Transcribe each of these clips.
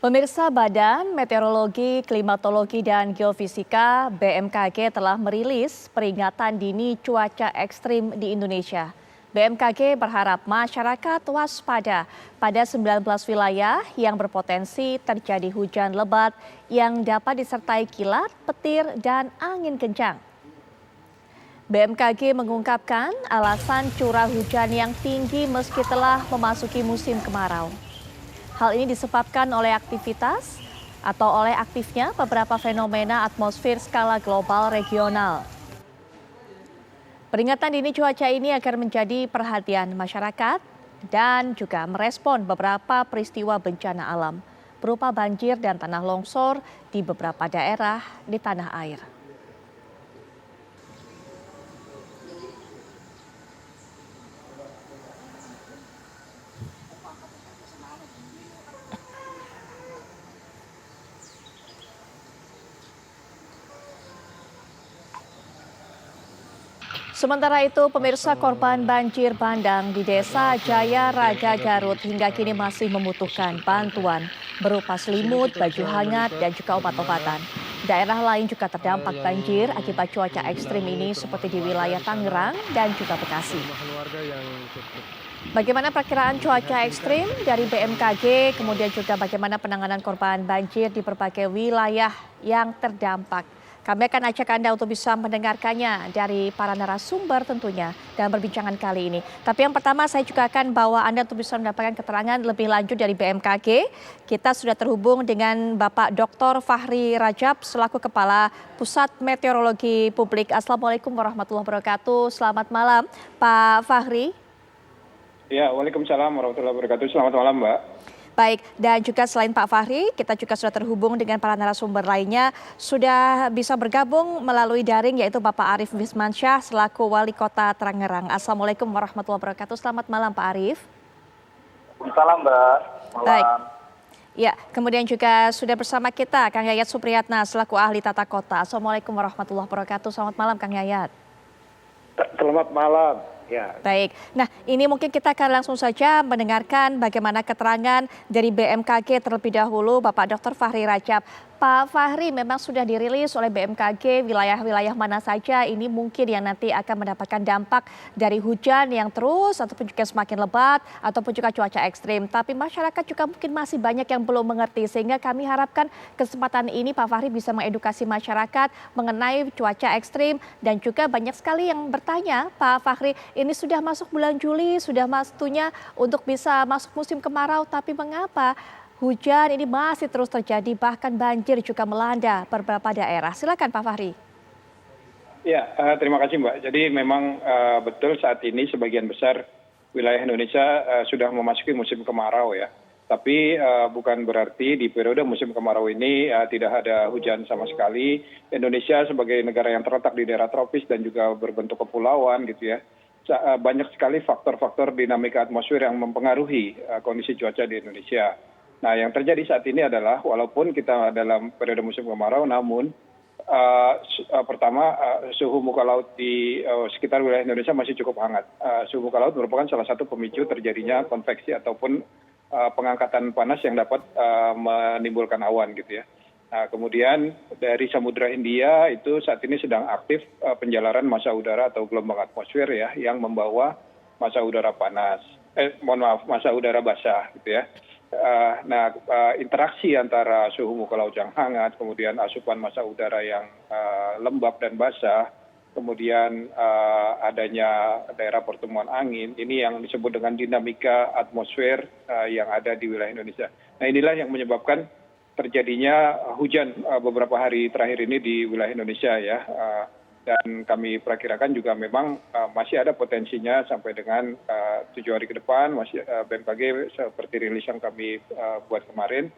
Pemirsa Badan Meteorologi, Klimatologi, dan Geofisika (BMKG) telah merilis peringatan dini cuaca ekstrim di Indonesia. BMKG berharap masyarakat waspada pada 19 wilayah yang berpotensi terjadi hujan lebat yang dapat disertai kilat, petir, dan angin kencang. BMKG mengungkapkan alasan curah hujan yang tinggi meski telah memasuki musim kemarau. Hal ini disebabkan oleh aktifnya beberapa fenomena atmosfer skala global regional. Peringatan dini cuaca ini akan menjadi perhatian masyarakat dan juga merespon beberapa peristiwa bencana alam berupa banjir dan tanah longsor di beberapa daerah di tanah air. Sementara itu, pemirsa, korban banjir bandang di Desa Jaya Raga Garut hingga kini masih membutuhkan bantuan berupa selimut, baju hangat, dan juga obat-obatan. Daerah lain juga terdampak banjir akibat cuaca ekstrim ini seperti di wilayah Tangerang dan juga Bekasi. Bagaimana perkiraan cuaca ekstrim dari BMKG, kemudian juga bagaimana penanganan korban banjir di berbagai wilayah yang terdampak. Kami akan ajak Anda untuk bisa mendengarkannya dari para narasumber tentunya dalam perbincangan kali ini. Tapi yang pertama saya juga akan bawa Anda untuk bisa mendapatkan keterangan lebih lanjut dari BMKG. Kita sudah terhubung dengan Bapak Dr. Fahri Rajab selaku Kepala Pusat Meteorologi Publik. Assalamualaikum warahmatullahi wabarakatuh. Selamat malam Pak Fahri. Ya, waalaikumsalam warahmatullahi wabarakatuh. Selamat malam, Mbak. Baik, dan juga selain Pak Fahri, kita juga sudah terhubung dengan para narasumber lainnya. Sudah bisa bergabung melalui daring yaitu Bapak Arief Wismansyah selaku Wali Kota Tangerang. Assalamualaikum warahmatullahi wabarakatuh. Selamat malam Pak Arief. Salam Mbak. Malam. Baik. Ya, kemudian juga sudah bersama kita Kang Yayat Supriyatna selaku ahli tata kota. Assalamualaikum warahmatullahi wabarakatuh. Selamat malam Kang Yayat. Selamat malam. Ya. Baik, nah ini mungkin kita akan langsung saja mendengarkan bagaimana keterangan dari BMKG terlebih dahulu Bapak Dr. Fahri Rajab. Pak Fahri, memang sudah dirilis oleh BMKG wilayah-wilayah mana saja ini mungkin yang nanti akan mendapatkan dampak dari hujan yang terus ataupun juga semakin lebat ataupun juga cuaca ekstrim. Tapi masyarakat juga mungkin masih banyak yang belum mengerti sehingga kami harapkan kesempatan ini Pak Fahri bisa mengedukasi masyarakat mengenai cuaca ekstrim dan juga banyak sekali yang bertanya Pak Fahri, ini sudah masuk bulan Juli, sudah waktunya untuk bisa masuk musim kemarau, tapi mengapa hujan ini masih terus terjadi, bahkan banjir juga melanda beberapa daerah. Silakan Pak Fahri. Ya, terima kasih Mbak. Jadi memang betul saat ini sebagian besar wilayah Indonesia sudah memasuki musim kemarau ya. Tapi bukan berarti di periode musim kemarau ini tidak ada hujan sama sekali. Indonesia sebagai negara yang terletak di daerah tropis dan juga berbentuk kepulauan gitu ya. Banyak sekali faktor-faktor dinamika atmosfer yang mempengaruhi kondisi cuaca di Indonesia. Nah, yang terjadi saat ini adalah walaupun kita dalam periode musim kemarau, namun pertama suhu muka laut di sekitar wilayah Indonesia masih cukup hangat. Suhu muka laut merupakan salah satu pemicu terjadinya konveksi ataupun pengangkatan panas yang dapat menimbulkan awan gitu ya. Nah, kemudian dari Samudra Hindia itu saat ini sedang aktif penjalaran massa udara atau gelombang atmosfer ya yang membawa massa udara panas. Massa udara basah gitu ya. Nah, interaksi antara suhu muka laut yang hangat, kemudian asupan massa udara yang lembab dan basah, kemudian adanya daerah pertemuan angin, ini yang disebut dengan dinamika atmosfer yang ada di wilayah Indonesia. Nah, inilah yang menyebabkan terjadinya hujan beberapa hari terakhir ini di wilayah Indonesia ya. Dan kami perkirakan juga memang masih ada potensinya sampai dengan 7 hari ke depan. Masih BMKG seperti rilis yang kami buat kemarin,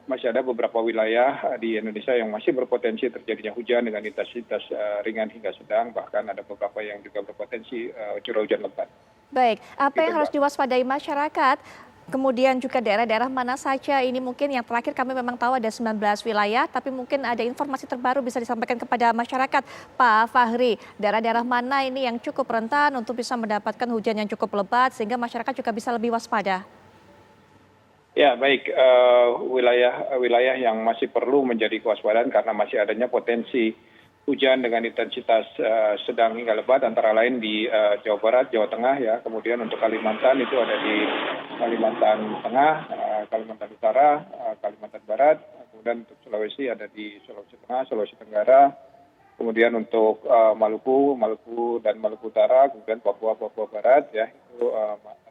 masih ada beberapa wilayah di Indonesia yang masih berpotensi terjadinya hujan dengan intensitas ringan hingga sedang, bahkan ada beberapa yang juga berpotensi curah hujan lebat. Baik, apa yang harus diwaspadai masyarakat? Kemudian juga daerah-daerah mana saja ini mungkin yang terakhir kami memang tahu ada 19 wilayah, tapi mungkin ada informasi terbaru bisa disampaikan kepada masyarakat. Pak Fahri, daerah-daerah mana ini yang cukup rentan untuk bisa mendapatkan hujan yang cukup lebat sehingga masyarakat juga bisa lebih waspada? Ya, baik. Wilayah yang masih perlu menjadi kewaspadaan karena masih adanya potensi hujan dengan intensitas sedang hingga lebat, antara lain di Jawa Barat, Jawa Tengah ya. Kemudian untuk Kalimantan itu ada di Kalimantan Tengah, Kalimantan Utara, Kalimantan Barat. Kemudian untuk Sulawesi ada di Sulawesi Tengah, Sulawesi Tenggara. Kemudian untuk Maluku dan Maluku Utara, kemudian Papua Barat ya, itu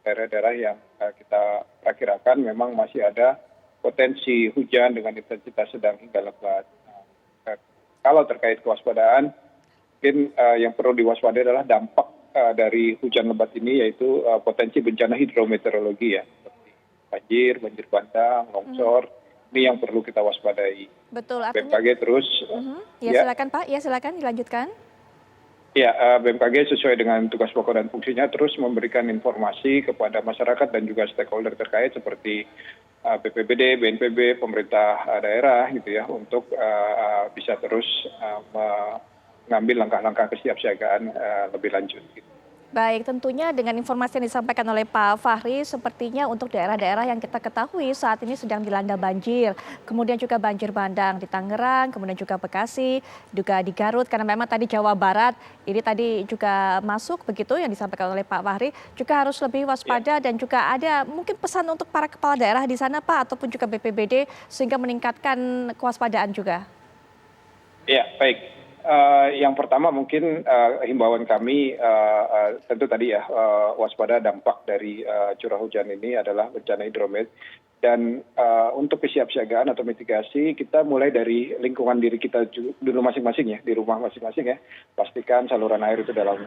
daerah-daerah yang kita perkirakan memang masih ada potensi hujan dengan intensitas sedang hingga lebat. Kalau terkait kewaspadaan, mungkin yang perlu diwaspadai adalah dampak dari hujan lebat ini, yaitu potensi bencana hidrometeorologi ya, seperti banjir bandang, longsor. Ini yang perlu kita waspadai. Betul, artinya BMKG terus. ya silakan Pak, ya silakan dilanjutkan. Ya, BMKG sesuai dengan tugas pokok dan fungsinya terus memberikan informasi kepada masyarakat dan juga stakeholder terkait seperti BPBD, BNPB, pemerintah daerah gitu ya, untuk bisa terus mengambil langkah-langkah kesiapsiagaan lebih lanjut. Gitu. Baik, tentunya dengan informasi yang disampaikan oleh Pak Fahri, sepertinya untuk daerah-daerah yang kita ketahui saat ini sedang dilanda banjir, kemudian juga banjir bandang di Tangerang, kemudian juga Bekasi, juga di Garut, karena memang tadi Jawa Barat ini tadi juga masuk begitu yang disampaikan oleh Pak Fahri, juga harus lebih waspada dan juga ada mungkin pesan untuk para kepala daerah di sana Pak, ataupun juga BPBD sehingga meningkatkan kewaspadaan juga. Ya, baik. Yang pertama mungkin himbauan kami tentu tadi ya, waspada dampak dari curah hujan ini adalah bencana hidrometeorologi, dan untuk kesiapsiagaan atau mitigasi kita mulai dari lingkungan diri kita dulu masing-masing ya, di rumah masing-masing ya. Pastikan saluran air itu dalam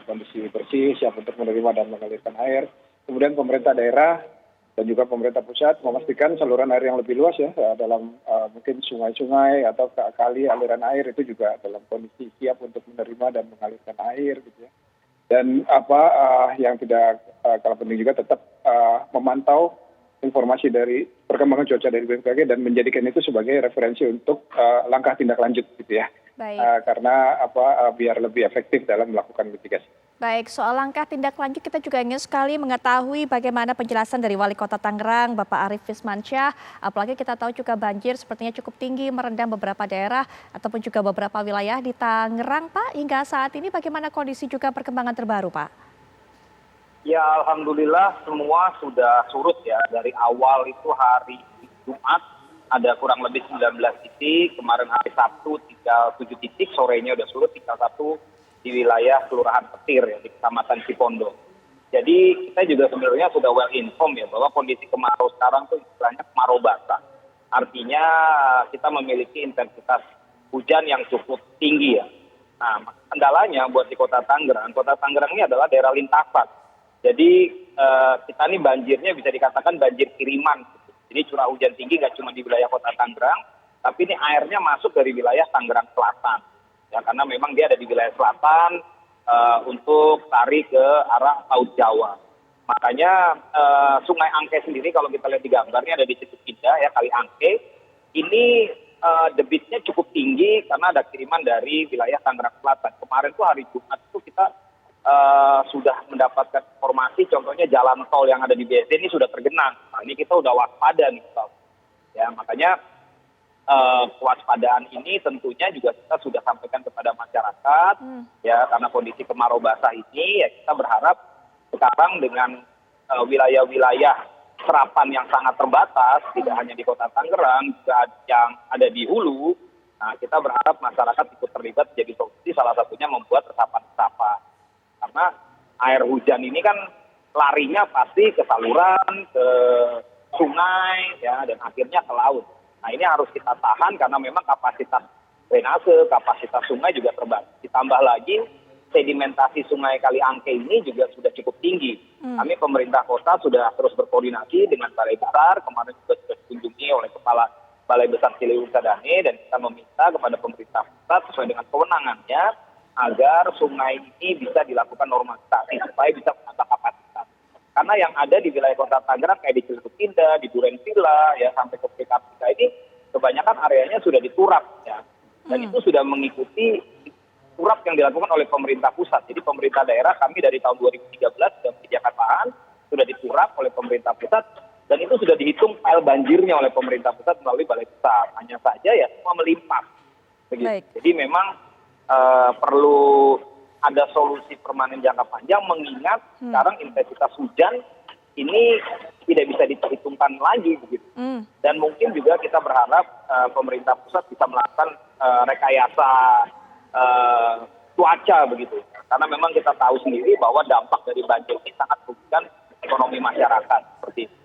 kondisi bersih, siap untuk menerima dan mengalirkan air. Kemudian pemerintah daerah dan juga pemerintah pusat memastikan saluran air yang lebih luas ya, dalam mungkin sungai-sungai atau kali aliran air itu juga dalam kondisi siap untuk menerima dan mengalirkan air gitu ya. Dan yang tidak kalah penting juga tetap memantau informasi dari perkembangan cuaca dari BMKG dan menjadikan itu sebagai referensi untuk langkah tindak lanjut gitu ya. Baik. Karena biar lebih efektif dalam melakukan mitigasi. Baik, soal langkah tindak lanjut kita juga ingin sekali mengetahui bagaimana penjelasan dari Wali Kota Tangerang, Bapak Arief Wismansyah. Apalagi kita tahu juga banjir sepertinya cukup tinggi merendam beberapa daerah ataupun juga beberapa wilayah di Tangerang, Pak. Hingga saat ini bagaimana kondisi juga perkembangan terbaru, Pak? Ya, alhamdulillah semua sudah surut ya. Dari awal itu hari Jumat ada kurang lebih 19 titik, kemarin hari Sabtu tinggal 7 titik, sorenya udah surut, tinggal 1 di wilayah Kelurahan Petir ya, di Kecamatan Cipondo. Jadi kita juga sebenarnya sudah well informed ya, bahwa kondisi kemarau sekarang itu istilahnya kemarau basah. Artinya kita memiliki intensitas hujan yang cukup tinggi ya. Nah, kendalanya buat di Kota Tangerang ini adalah daerah lintasan. Jadi kita ini banjirnya bisa dikatakan banjir kiriman. Jadi curah hujan tinggi nggak cuma di wilayah Kota Tangerang, tapi ini airnya masuk dari wilayah Tangerang Selatan. Ya, karena memang dia ada di wilayah selatan untuk lari ke arah Laut Jawa. Makanya Sungai Angke sendiri kalau kita lihat di gambarnya ada di Situ Indah ya, Kali Angke. Ini debitnya cukup tinggi karena ada kiriman dari wilayah Tangerang Selatan. Kemarin tuh hari Jumat itu kita sudah mendapatkan informasi, contohnya jalan tol yang ada di BSD ini sudah tergenang. Nah, ini kita udah waspada nih, ya makanya kewaspadaan ini tentunya juga kita sudah sampaikan kepada masyarakat ya, karena kondisi kemarau basah ini ya kita berharap sekarang dengan wilayah-wilayah serapan yang sangat terbatas, tidak hanya di Kota Tangerang, juga yang ada di hulu. Nah, kita berharap masyarakat ikut terlibat jadi solusi, salah satunya membuat resapan-resapan. Karena air hujan ini kan larinya pasti ke saluran, ke sungai ya, dan akhirnya ke laut. Nah, ini harus kita tahan karena memang kapasitas drainase, kapasitas sungai juga terbatas. Ditambah lagi sedimentasi Sungai Kali Angke ini juga sudah cukup tinggi. Kami pemerintah kota sudah terus berkoordinasi dengan Balai Besar, kemarin juga sudah dikunjungi oleh Kepala Balai Besar Ciliwung Sadane, dan kita meminta kepada pemerintah pusat sesuai dengan kewenangannya agar sungai ini bisa dilakukan normalisasi supaya bisa menambah kapasitas. Karena yang ada di wilayah Kota Tangerang kayak di Ciledug Indah, di Duren Villa, ya sampai ke Kapika ini kebanyakan areanya sudah diturap ya. Dan itu sudah mengikuti turap yang dilakukan oleh pemerintah pusat. Jadi pemerintah daerah kami dari tahun 2013 sudah menyediakan lahan, sudah diturap oleh pemerintah pusat Dan itu sudah dihitung file banjirnya oleh pemerintah pusat melalui Balai Besar. Hanya saja ya semua melimpah. Begitu. Baik. Jadi memang perlu ada solusi permanen jangka panjang mengingat sekarang intensitas hujan ini tidak bisa diperhitungkan lagi begitu. Dan mungkin juga kita berharap pemerintah pusat bisa melakukan rekayasa cuaca begitu. Karena memang kita tahu sendiri bahwa dampak dari banjir ini sangat merugikan ekonomi masyarakat seperti itu.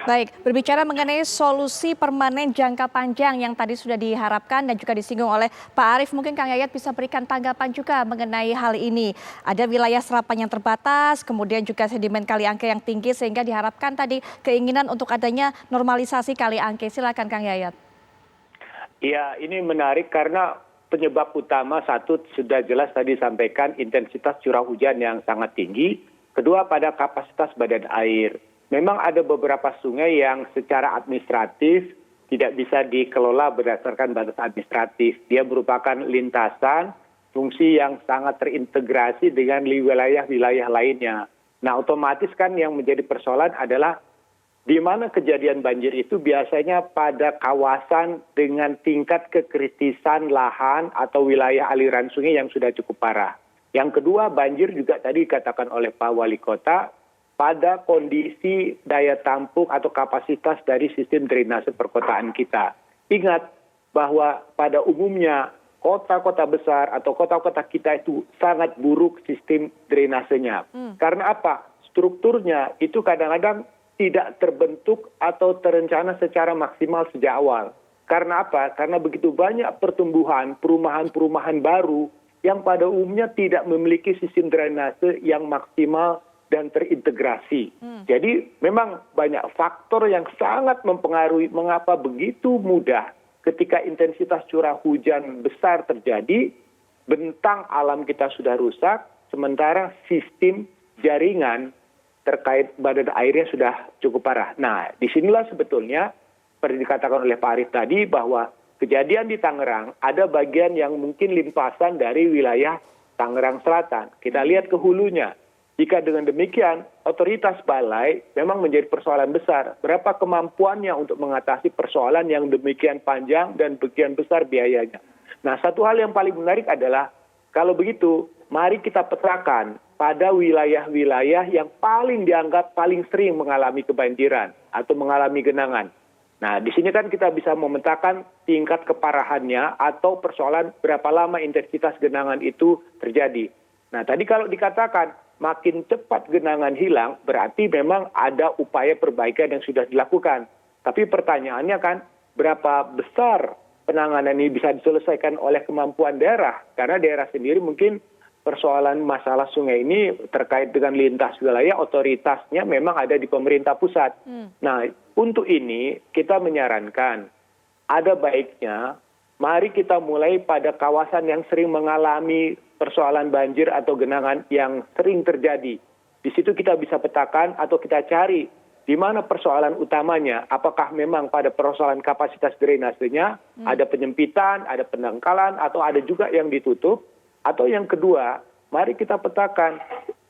Baik, berbicara mengenai solusi permanen jangka panjang yang tadi sudah diharapkan dan juga disinggung oleh Pak Arief, mungkin Kang Yayat bisa berikan tanggapan juga mengenai hal ini. Ada wilayah serapan yang terbatas, kemudian juga sedimen kali angke yang tinggi, sehingga diharapkan tadi keinginan untuk adanya normalisasi kali angke. Silakan Kang Yayat. Ya, ini menarik karena penyebab utama satu sudah jelas tadi sampaikan intensitas curah hujan yang sangat tinggi. Kedua pada kapasitas badan air. Memang ada beberapa sungai yang secara administratif tidak bisa dikelola berdasarkan batas administratif. Dia merupakan lintasan fungsi yang sangat terintegrasi dengan wilayah-wilayah lainnya. Nah, otomatis kan yang menjadi persoalan adalah di mana kejadian banjir itu biasanya pada kawasan dengan tingkat kekritisan lahan atau wilayah aliran sungai yang sudah cukup parah. Yang kedua, banjir juga tadi dikatakan oleh Pak Wali Kota, pada kondisi daya tampung atau kapasitas dari sistem drainase perkotaan kita. Ingat bahwa pada umumnya kota-kota besar atau kota-kota kita itu sangat buruk sistem drainasenya. Karena apa? Strukturnya itu kadang-kadang tidak terbentuk atau terencana secara maksimal sejak awal. Karena apa? Karena begitu banyak pertumbuhan, perumahan-perumahan baru yang pada umumnya tidak memiliki sistem drainase yang maksimal dan terintegrasi. Jadi memang banyak faktor yang sangat mempengaruhi mengapa begitu mudah ketika intensitas curah hujan besar terjadi, bentang alam kita sudah rusak, sementara sistem jaringan terkait badan airnya sudah cukup parah. Nah, disinilah sebetulnya seperti dikatakan oleh Pak Arief tadi bahwa kejadian di Tangerang ada bagian yang mungkin limpasan dari wilayah Tangerang Selatan. Kita lihat ke hulunya. Jika dengan demikian, otoritas balai memang menjadi persoalan besar. Berapa kemampuannya untuk mengatasi persoalan yang demikian panjang dan begian besar biayanya. Nah, satu hal yang paling menarik adalah, kalau begitu, mari kita petakan pada wilayah-wilayah yang paling dianggap paling sering mengalami kebanjiran atau mengalami genangan. Nah, di sini kan kita bisa memetakan tingkat keparahannya atau persoalan berapa lama intensitas genangan itu terjadi. Nah, tadi kalau dikatakan makin cepat genangan hilang, berarti memang ada upaya perbaikan yang sudah dilakukan. Tapi pertanyaannya kan, berapa besar penanganan ini bisa diselesaikan oleh kemampuan daerah? Karena daerah sendiri mungkin persoalan masalah sungai ini terkait dengan lintas wilayah, otoritasnya memang ada di pemerintah pusat. Nah, untuk ini kita menyarankan, ada baiknya mari kita mulai pada kawasan yang sering mengalami persoalan banjir atau genangan yang sering terjadi. Di situ kita bisa petakan atau kita cari di mana persoalan utamanya. Apakah memang pada persoalan kapasitas drainasenya ada penyempitan, ada pendangkalan, atau ada juga yang ditutup. Atau yang kedua, mari kita petakan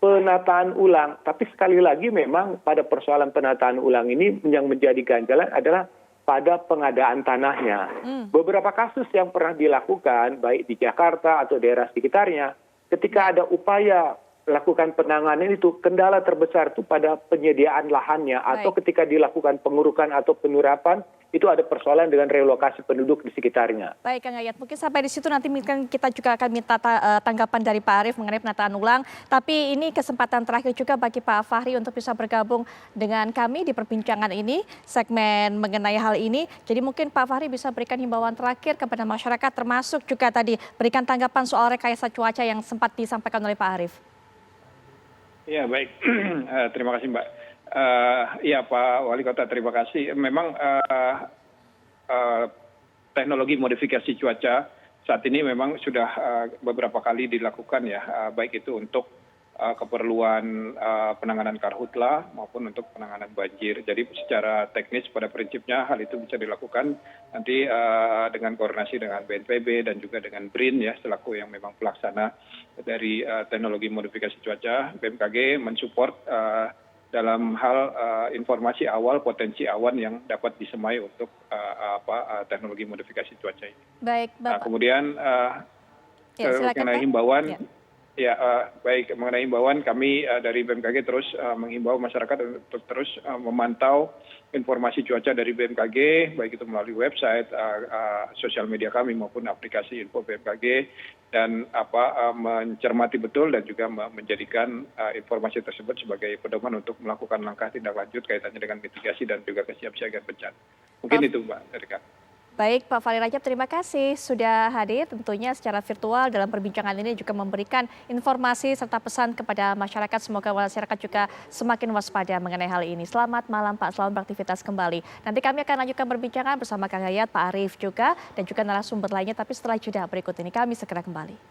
penataan ulang. Tapi sekali lagi memang pada persoalan penataan ulang ini yang menjadi ganjalan adalah pada pengadaan tanahnya. Beberapa kasus yang pernah dilakukan, baik di Jakarta atau daerah sekitarnya, ketika ada upaya lakukan penanganan itu, kendala terbesar itu pada penyediaan lahannya, atau ketika dilakukan pengurukan atau penurapan, itu ada persoalan dengan relokasi penduduk di sekitarnya. Baik, Kang Yayat, mungkin sampai di situ nanti kita juga akan minta tanggapan dari Pak Arief mengenai penataan ulang. Tapi ini kesempatan terakhir juga bagi Pak Fahri untuk bisa bergabung dengan kami di perbincangan ini, segmen mengenai hal ini. Jadi mungkin Pak Fahri bisa berikan himbauan terakhir kepada masyarakat, termasuk juga tadi berikan tanggapan soal rekayasa cuaca yang sempat disampaikan oleh Pak Arief. Ya, baik. Terima kasih, Mbak. Ya, Pak Wali Kota, terima kasih. Memang teknologi modifikasi cuaca saat ini memang sudah beberapa kali dilakukan ya, baik itu untuk keperluan penanganan karhutla maupun untuk penanganan banjir. Jadi secara teknis pada prinsipnya hal itu bisa dilakukan nanti dengan koordinasi dengan BNPB dan juga dengan BRIN ya, selaku yang memang pelaksana dari teknologi modifikasi cuaca. BMKG mensupport dalam hal informasi awal potensi awan yang dapat disemai untuk teknologi modifikasi cuaca ini. Baik, Nah, Bapak. kemudian Ya, silakan, mengenai Pak. himbauan, Ya. ya baik, mengenai himbauan kami dari BMKG terus menghimbau masyarakat untuk terus memantau informasi cuaca dari BMKG, baik itu melalui website, sosial media kami maupun aplikasi info BMKG, dan mencermati betul dan juga menjadikan informasi tersebut sebagai pedoman untuk melakukan langkah tindak lanjut kaitannya dengan mitigasi dan juga kesiapsiagaan bencana. Mungkin Pak- itu Mbak dari kami. Baik, Pak Fahri Rajab, terima kasih sudah hadir tentunya secara virtual dalam perbincangan ini, juga memberikan informasi serta pesan kepada masyarakat. Semoga masyarakat juga semakin waspada mengenai hal ini. Selamat malam Pak, selamat beraktivitas kembali. Nanti kami akan lanjutkan perbincangan bersama Kang Yayat, Pak Arief juga, dan juga narasumber lainnya. Tapi setelah jeda berikut ini kami segera kembali.